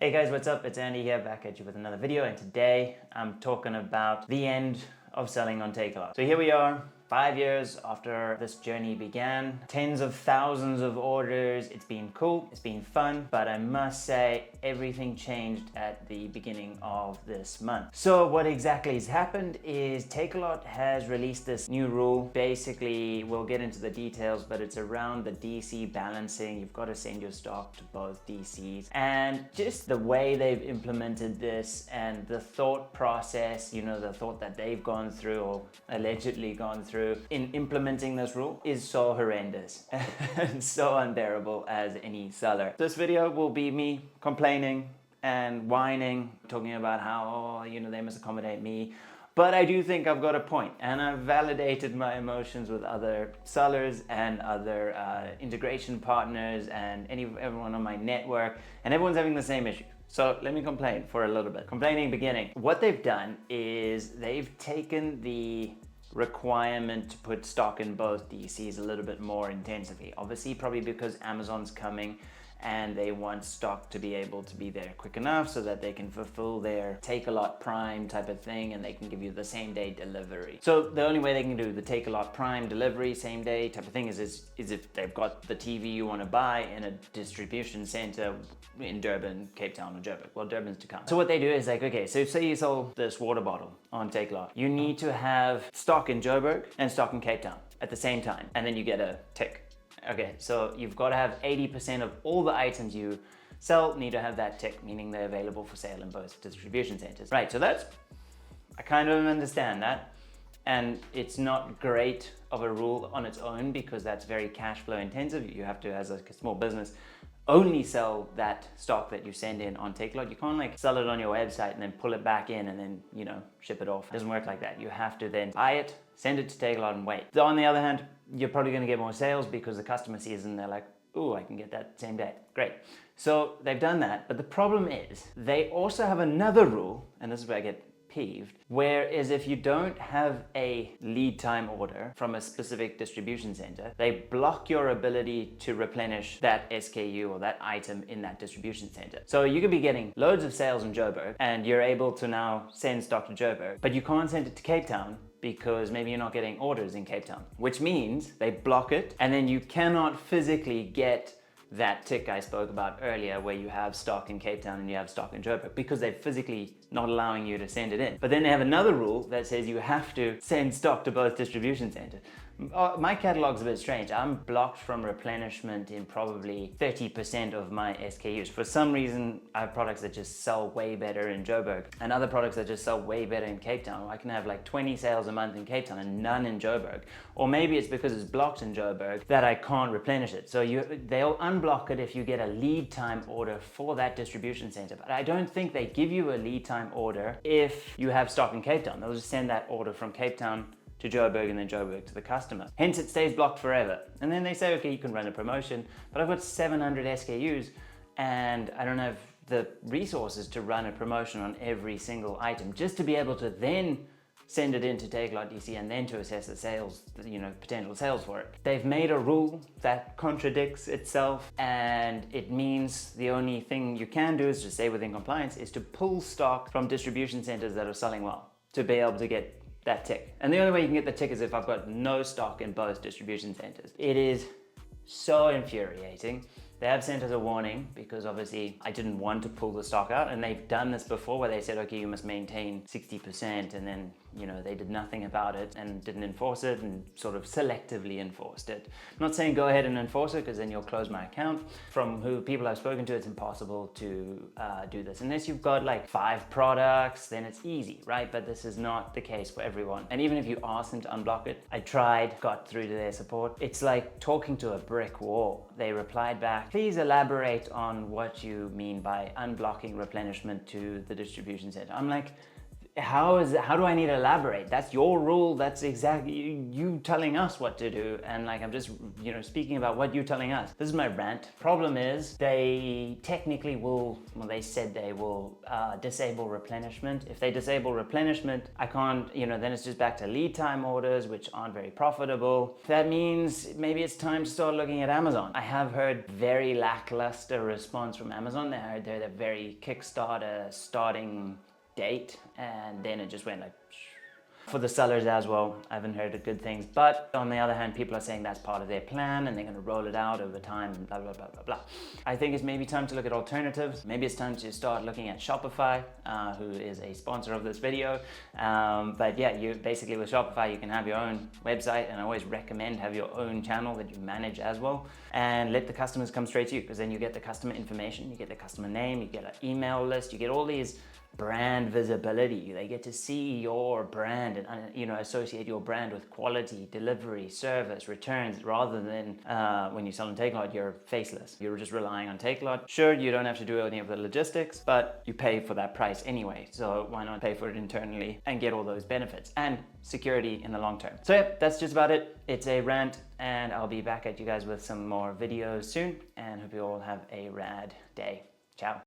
Hey guys, what's up? It's Andy here, back at you with another video, and today I'm talking about the end of selling on Takealot. So here we are, 5 years after this journey began, tens of thousands of orders. It's been cool, it's been fun, but I must say everything changed at the beginning of this month. So what exactly has happened is Takealot has released this new rule. Basically, we'll get into the details, but it's around the DC balancing. You've got to send your stock to both DCs, and just the way they've implemented this and the thought process, the thought that they've gone through or allegedly gone through in implementing this rule is so horrendous and so unbearable as any seller. This video will be me complaining and whining, talking about how, they must accommodate me. But I do think I've got a point, and I've validated my emotions with other sellers and other integration partners and everyone on my network, and everyone's having the same issue. So let me complain for a little bit. Complaining beginning. What they've done is they've taken the requirement to put stock in both DCs a little bit more intensively. Obviously, probably because Amazon's coming and they want stock to be able to be there quick enough so that they can fulfill their Takealot Prime type of thing, and they can give you the same day delivery. So the only way they can do the Takealot Prime delivery, same day type of thing is if they've got the TV you want to buy in a distribution center in Joburg, Cape Town, or Joburg. Well, Durban's to come. So what they do is okay, so say you sell this water bottle on Takealot. You need to have stock in Joburg and stock in Cape Town at the same time, and then you get a tick. Okay, so you've got to have 80% of all the items you sell need to have that tick, meaning they're available for sale in both distribution centers. Right, so I kind of understand that. And it's not great of a rule on its own because that's very cash flow intensive. You have to, as a small business, only sell that stock that you send in on Takealot. You can't sell it on your website and then pull it back in and then, ship it off. It doesn't work like that. You have to then buy it, send it to Takealot and wait. So on the other hand, you're probably gonna get more sales because the customer sees it and they're like, ooh, I can get that same day. Great. So they've done that, but the problem is they also have another rule, and this is where I get peeved, whereas if you don't have a lead time order from a specific distribution center, they block your ability to replenish that SKU or that item in that distribution center. So you could be getting loads of sales in Joburg and you're able to now send stock to Joburg, but you can't send it to Cape Town because maybe you're not getting orders in Cape Town, which means they block it, and then you cannot physically get that tick I spoke about earlier where you have stock in Cape Town and you have stock in Joburg because they're physically not allowing you to send it in. But then they have another rule that says you have to send stock to both distribution centers. My catalog's a bit strange. I'm blocked from replenishment in probably 30% of my SKUs. For some reason, I have products that just sell way better in Joburg and other products that just sell way better in Cape Town. I can have 20 sales a month in Cape Town and none in Joburg. Or maybe it's because it's blocked in Joburg that I can't replenish it. So they'll unblock it if you get a lead time order for that distribution center. But I don't think they give you a lead time order if you have stock in Cape Town. They'll just send that order from Cape Town to Joburg and then Joburg to the customer. Hence it stays blocked forever. And then they say, okay, you can run a promotion, but I've got 700 SKUs and I don't have the resources to run a promotion on every single item just to be able to then send it into Takealot DC and then to assess the sales, potential sales for it. They've made a rule that contradicts itself, and it means the only thing you can do is to stay within compliance is to pull stock from distribution centers that are selling well to be able to get that tick. And the only way you can get the tick is if I've got no stock in both distribution centers. It is so infuriating. They have sent us a warning because obviously I didn't want to pull the stock out, and they've done this before where they said, okay, you must maintain 60%, and then they did nothing about it and didn't enforce it and sort of selectively enforced it. I'm not saying go ahead and enforce it because then you'll close my account. From people I've spoken to, it's impossible to do this. Unless you've got 5 products, then it's easy, right? But this is not the case for everyone. And even if you ask them to unblock it, I tried, got through to their support. It's like talking to a brick wall. They replied back, please elaborate on what you mean by unblocking replenishment to the distribution center. I'm like, how do I need to elaborate? That's your rule. That's exactly you telling us what to do. And like, I'm just, speaking about what you're telling us. This is my rant. Problem is they technically they said they will disable replenishment. If they disable replenishment, I can't, then it's just back to lead time orders, which aren't very profitable. That means maybe it's time to start looking at Amazon. I have heard very lackluster response from Amazon. They're the very Kickstarter starting date, and then it just went like for the sellers as well. I haven't heard good things, but on the other hand, people are saying that's part of their plan and they're going to roll it out over time and blah blah blah blah blah. I think it's maybe time to look at alternatives. Maybe it's time to start looking at Shopify, who is a sponsor of this video. But yeah, you basically with Shopify you can have your own website, and I always recommend have your own channel that you manage as well, and let the customers come straight to you, because then you get the customer information, you get the customer name, you get an email list, you get all these brand visibility. They get to see your brand and associate your brand with quality, delivery, service, returns, rather than when you sell on Takealot, you're faceless. You're just relying on Takealot. Sure, you don't have to do any of the logistics, but you pay for that price anyway. So why not pay for it internally and get all those benefits and security in the long term? So yeah, that's just about it. It's a rant, and I'll be back at you guys with some more videos soon, and hope you all have a rad day. Ciao.